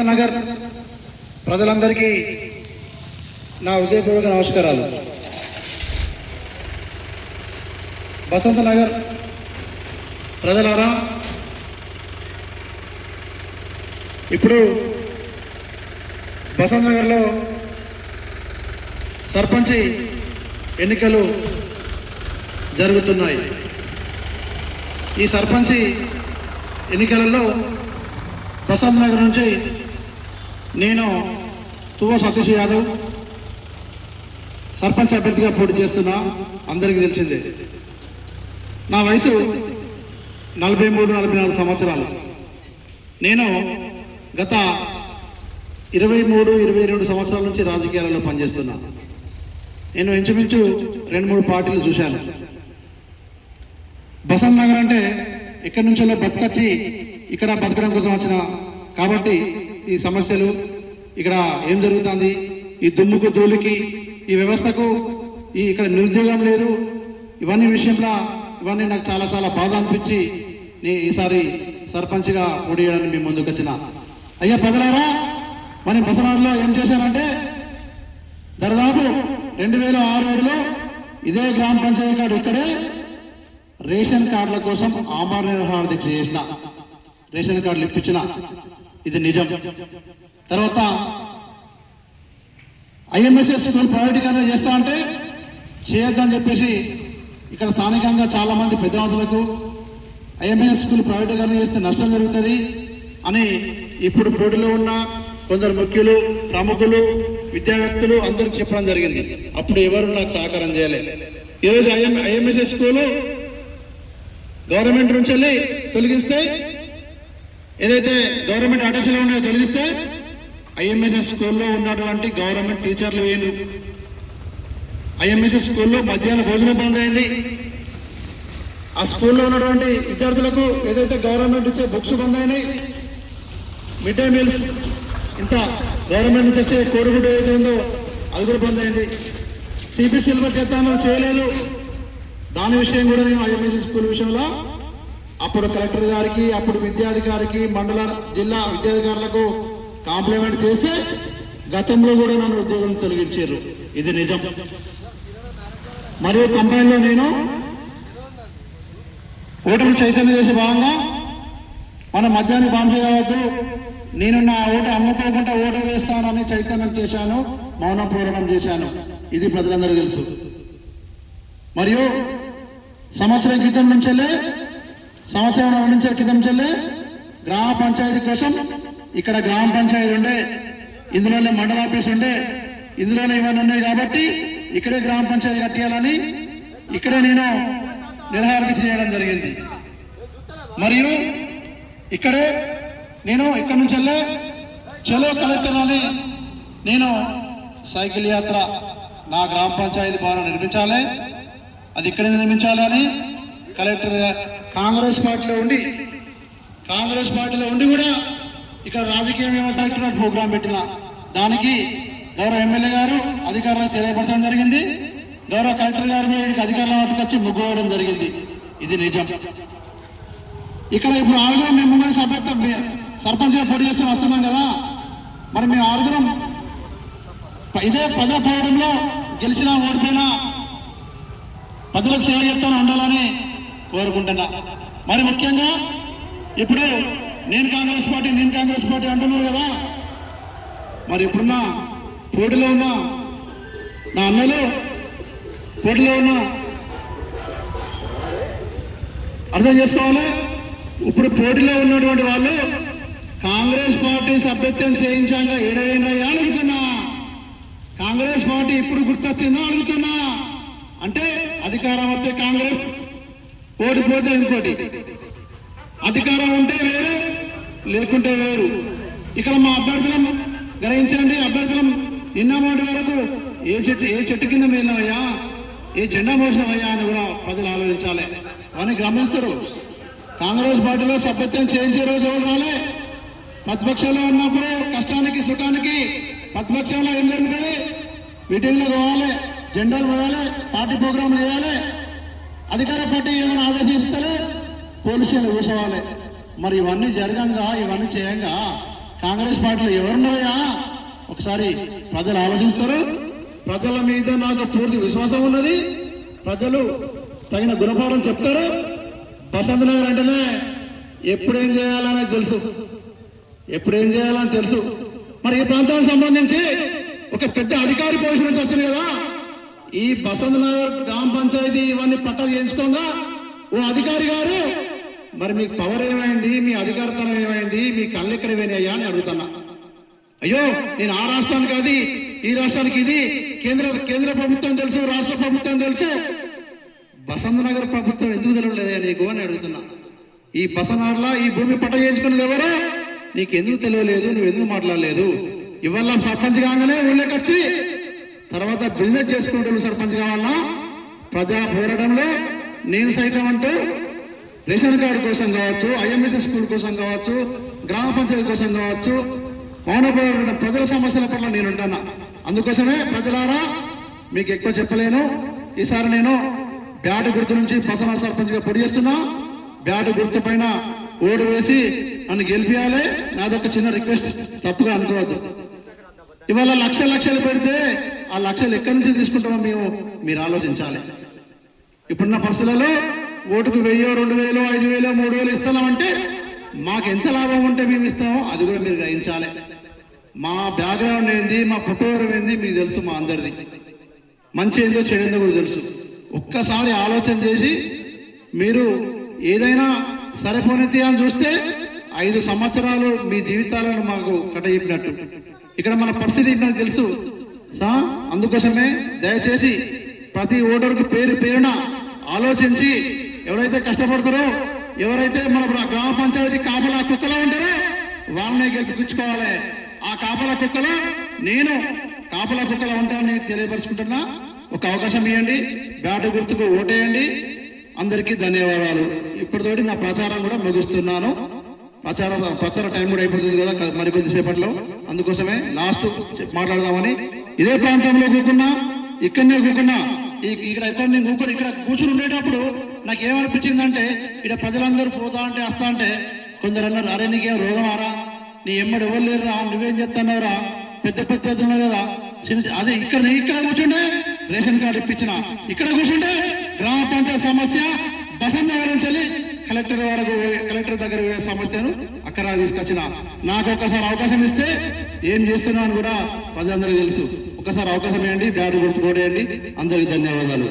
నగర్ ప్రజలందరికీ నా హృదయపూర్వక నమస్కారాలు. బసంత నగర్ ప్రజలారా, ఇప్పుడు బసంత నగర్లో సర్పంచ్ ఎన్నికలు జరుగుతున్నాయి. ఈ సర్పంచ్ ఎన్నికలలో బసంత నగర్ నుంచి నేను తువ్వ సతీష్ యాదవ్ సర్పంచ్ అభ్యర్థిగా పోటీ చేస్తున్నా. అందరికీ తెలిసిందే. నా వయసు 43-44 సంవత్సరాలు. నేను గత 23-22 సంవత్సరాల నుంచి రాజకీయాలలో పనిచేస్తున్నా. నేను ఇంచుమించు 2-3 పార్టీలు చూశాను. బసంత నగర్ అంటే ఎక్కడి నుంచో బతకచ్చి ఇక్కడ బతకడం కోసం వచ్చిన కాబట్టి ఈ సమస్యలు, ఇక్కడ ఏం జరుగుతుంది, ఈ దుమ్ముకు ధూళికి, ఈ వ్యవస్థకు, ఇక్కడ నిరుద్యోగం లేదు, ఇవన్నీ నాకు చాలా బాధ అనిపించి ఈసారి సర్పంచ్గా పోటీ చేయడానికి మేము ముందుకు వచ్చిన. అయ్యా ప్రజలారా, మరి బసనార్లో ఏం చేశానంటే దాదాపు 2006లో ఇదే గ్రామ పంచాయతీ కార్డు ఇక్కడే రేషన్ కార్డుల కోసం ఆమరణ నిరాహార దీక్ష చేసిన, రేషన్ కార్డులు ఇప్పించిన. ఇది నిజం. తర్వాత ఐఎంఎస్ఎస్ స్కూల్ ప్రైవేటీకరణ చేస్తా అంటే చేయొద్దని చెప్పేసి ఇక్కడ స్థానికంగా చాలామంది పెద్ద మనుషులకు ఐఎంఎస్ఎస్ స్కూల్ ప్రైవేటీకరణ చేస్తే నష్టం జరుగుతుంది అని ఇప్పుడు పోటీలో ఉన్న కొందరు ముఖ్యులు, ప్రముఖులు, విద్యావేత్తలు అందరికీ చెప్పడం జరిగింది. అప్పుడు ఎవరు నాకు సహకారం చేయలేదు. ఈరోజు ఐఎంఎస్ఎస్ స్కూలు గవర్నమెంట్ నుంచి వెళ్ళి తొలగిస్తే, ఏదైతే గవర్నమెంట్ అటెన్షన్లో ఉన్నాయో తొలగిస్తే ఐఎంఎస్ఎస్ స్కూల్లో ఉన్నటువంటి గవర్నమెంట్ టీచర్లు వేయరు. ఐఎంఎస్ఎస్ స్కూల్లో మధ్యాహ్న భోజనం బంద్ అయింది. ఆ స్కూల్లో ఉన్నటువంటి విద్యార్థులకు ఏదైతే గవర్నమెంట్ ఇచ్చే బుక్స్ బంద్ అయినాయి. మిడ్ డే మీల్స్, ఇంత గవర్నమెంట్ నుంచి వచ్చే కోడిగుడ్డు ఏదైతే ఉందో అది కూడా బంద్ అయింది. సిబిఎస్ఈ సిలబస్ చేస్తానో చేయలేదు. దాని విషయం కూడా నేను ఐఎంఎస్ఎస్ స్కూల్ విషయంలో అప్పుడు కలెక్టర్ గారికి, అప్పుడు విద్యాధికారికి, మండల జిల్లా విద్యాధికారులకు కాంప్లిమెంట్ చేస్తే గతంలో కూడా నన్ను ఉద్యోగం తొలగించారు. ఇది నిజం. మరియు కంపెనీలో నేను ఓటును చైతన్యం చేసే భాగంగా మన మద్యాన్ని బాంస కావద్దు, నేను నా ఓటు అమ్ముకోకుండా ఓటు వేస్తానని చైతన్యం చేశాను, మౌన పోరాటం చేశాను. ఇది ప్రజలందరూ తెలుసు. మరియు సంవత్సరం క్రితం నుంచెల్లే గ్రామ పంచాయతీ కోసం ఇక్కడ గ్రామ పంచాయతీ ఉండే, ఇందులోనే మండల ఆఫీస్ ఉండే, ఇందులోనే ఇవన్నీ ఉన్నాయి కాబట్టి ఇక్కడే గ్రామ పంచాయతీ కట్టేయాలని ఇక్కడే నేను నిరాహార దీక్ష చేయడం జరిగింది. మరియు ఇక్కడే నేను ఇక్కడ నుంచి చలో కలెక్టర్ అని నేను సైకిల్ యాత్ర నా గ్రామ పంచాయతీ భవనం నిర్మించాలి, అది ఇక్కడే నిర్మించాలి అని కలెక్టర్ కాంగ్రెస్ పార్టీలో ఉండి కూడా ఇక్కడ రాజకీయం ఏమవుతాయి ప్రోగ్రాం పెట్టిన దానికి గౌరవ ఎమ్మెల్యే గారు అధికారులకు తెలియపరచడం జరిగింది. గౌరవ కలెక్టర్ గారు అధికారుల వాటికి వచ్చి ముగ్గుకోవడం జరిగింది. ఇది నిజం. ఇక్కడ ఇప్పుడు ఆరుగురం మేము ముందు సర్పంచ్గా పోటీ చేస్తూ వస్తున్నాం కదా. మరి మేము ఆరుగురం ఇదే ప్రజా పోరాటంలో గెలిచినా ఓడిపోయినా ప్రజలకు సేవ చేస్తాను ఉండాలని కోరుకుంటున్నా. మరి ముఖ్యంగా ఇప్పుడు నేను కాంగ్రెస్ పార్టీ అంటున్నారు కదా. మరి ఇప్పుడున్న పోటీలో ఉన్న నా అన్నలు, పోటీలో ఉన్న అర్థం చేసుకోవాలి. ఇప్పుడు పోటీలో ఉన్నటువంటి వాళ్ళు కాంగ్రెస్ పార్టీ సభ్యత్వం చేయించాక ఏడవేనా అడుగుతున్నా. కాంగ్రెస్ పార్టీ ఇప్పుడు గుర్తొచ్చిందా అడుగుతున్నా. అంటే అధికారం వస్తే కాంగ్రెస్, ఓడిపోతే ఇంకోటి. అధికారం ఉంటే వేరు, లేకుంటే వేరు. ఇక్కడ మా అభ్యర్థులను గ్రహించండి. అభ్యర్థులం నిన్న మొదటి వరకు ఏ చెట్టు కింద వెళ్ళినవయ్యా, ఏ జెండా మోసినవయ్యా అని కూడా ప్రజలు ఆలోచించాలి. అవన్నీ గమనిస్తారు. కాంగ్రెస్ పార్టీలో సభ్యత్వం చేయించే రోజు ఎవరు రాలే. ప్రతిపక్షంలో ఉన్నప్పుడు కష్టానికి సుఖానికి ప్రతిపక్షంలో ఏం జరుగుతుంది? మీటింగ్లో పోవాలి, జెండాలు పోయాలి, పార్టీ ప్రోగ్రాంలు చేయాలి. అధికార పార్టీ ఏమైనా ఆదేశిస్తే పోలీసులు కూర్చోవాలి. మరి ఇవన్నీ జరగంగా, ఇవన్నీ చేయంగా కాంగ్రెస్ పార్టీలో ఎవరున్నాయా? ఒకసారి ప్రజలు ఆలోచిస్తారు. ప్రజల మీద నాకు పూర్తి విశ్వాసం ఉన్నది. ప్రజలు తగిన గుణపాఠం చెప్తారు. బసంత్ నగర్ అంటేనే ఎప్పుడేం చేయాలనేది తెలుసు, ఎప్పుడేం చేయాలని తెలుసు. మరి ఈ ప్రాంతానికి సంబంధించి ఒక పెద్ద అధికారి పోషన్ నుంచి వచ్చింది కదా, ఈ బసంత్ నగర్ గ్రామ పంచాయతీ ఇవన్నీ పట్టాలు చేయించుకోగా ఓ అధికారి గారు, మరి మీకు పవర్ ఏమైంది, మీ అధికారతనం ఏమైంది, మీ కళ్ళు ఎక్కడ పోయినాయ్యా అని అడుగుతున్నా. అయ్యో నేను ఆ రాష్ట్రానికి అది, ఈ రాష్ట్రానికి ఇది, కేంద్ర ప్రభుత్వం తెలుసు, రాష్ట్ర ప్రభుత్వం తెలుసు, బసంత్ నగర్ ప్రభుత్వం ఎందుకు తెలియలేదా నీకు అని అడుగుతున్నా. ఈ బసంత్ నగర్లో ఈ భూమి పట్ట చేయించుకున్నది ఎవరో నీకు ఎందుకు తెలియలేదు, నువ్వు ఎందుకు మాట్లాడలేదు? ఇవాళ సర్పంచ్ కాగానే ఊళ్ళోకి వచ్చి తర్వాత బిజినెస్ చేసుకుంటారు. సర్పంచ్ కావాలన్నా ప్రజా పోరాటంలో నేను సైతం అంటూ రేషన్ కార్డు కోసం కావచ్చు, ఐఎంఎస్ఎస్ స్కూల్ కోసం కావచ్చు, గ్రామ పంచాయతీ కోసం కావచ్చు, మౌన పోరాటం ప్రజల సమస్యల పట్ల నేను ఉంటాను. అందుకోసమే ప్రజలారా మీకు ఎక్కువ చెప్పలేను. ఈసారి నేను బ్యాటు గుర్తు నుంచి బసన సర్పంచ్గా పొడి చేస్తున్నా. బ్యాటు గుర్తు పైన ఓటు వేసి నన్ను గెలిపియాలి. నాదొక చిన్న రిక్వెస్ట్, తప్పుగా అనుకోవద్దు. ఇవాళ లక్షలు పెడితే ఆ లక్షలు ఎక్కడి నుంచి తీసుకుంటామో మీరు ఆలోచించాలి. ఇప్పుడున్న పరిస్థితులలో ఓటుకు 1000, 2000, 5000, 3000 ఇస్తున్నామంటే మాకు ఎంత లాభం ఉంటే మేము ఇస్తామో అది కూడా మీరు గ్రహించాలి. మా బ్యాక్గ్రౌండ్ ఏంది, మా పుట్టవరం ఏంది మీకు తెలుసు, మా అందరిది. మంచి ఏందో చెడు ఏందో కూడా తెలుసు. ఒక్కసారి ఆలోచన చేసి మీరు ఏదైనా సరిపోనిది అని చూస్తే 5 సంవత్సరాలు మీ జీవితాలను మాకు కట్టయినట్టు. ఇక్కడ మన పరిస్థితి నాకు తెలుసు. అందుకోసమే దయచేసి ప్రతి ఓటర్కు పేరున ఆలోచించి ఎవరైతే కష్టపడతారో, ఎవరైతే మన గ్రామ పంచాయతీ కాపలా కుక్కలో ఉంటారో వాళ్ళనే గెలిపించుకోవాలి. ఆ కాపలా కుక్కలో నేను కాపలా కుక్కలో ఉంటానని తెలియపరుచుకుంటున్నా. ఒక అవకాశం ఇవ్వండి, బ్యాటు గుర్తుకు ఓటేయండి. అందరికీ ధన్యవాదాలు. ఇప్పటితోటి నా ప్రచారం కూడా ముగిస్తున్నాను. ప్రచార టైం కూడా అయిపోతుంది కదా మరికొద్ది సేపట్లో. అందుకోసమే లాస్ట్ మాట్లాడదామని. ఇదే ప్రాంతంలో కూకున్నా, ఇక్కడనే కూకున్నా, ఇక్కడ ఎక్కడ నేను ఇక్కడ కూర్చుని ఉండేటప్పుడు నాకు ఏమనిపించిందంటే, ఇక్కడ ప్రజలందరూ పోతా అంటే వస్తా అంటే కొందరు అన్నారు, అరే నీకేం రోగం ఆరా, నీ ఎమ్మడి ఎవరు లేరురా, నువ్వేం చెప్తున్నావురా, పెద్ద ఉన్నారు కదా అదే ఇక్కడ కూర్చుంటే రేషన్ కార్డు ఇప్పించిన, ఇక్కడ కూర్చుంటే గ్రామ పంచాయతీ సమస్య బసంత్ నగర్ నుంచి వెళ్ళి కలెక్టర్ దగ్గర సమస్యను అక్కడ తీసుకొచ్చిన. నాకు ఒక్కసారి అవకాశం ఇస్తే ఏం చేస్తున్నాను కూడా ప్రజలందరికీ తెలుసు. ఒకసారి అవకాశం ఇవ్వండి, బ్యాటు గుర్తుకోడేయండి. అందరికీ ధన్యవాదాలు.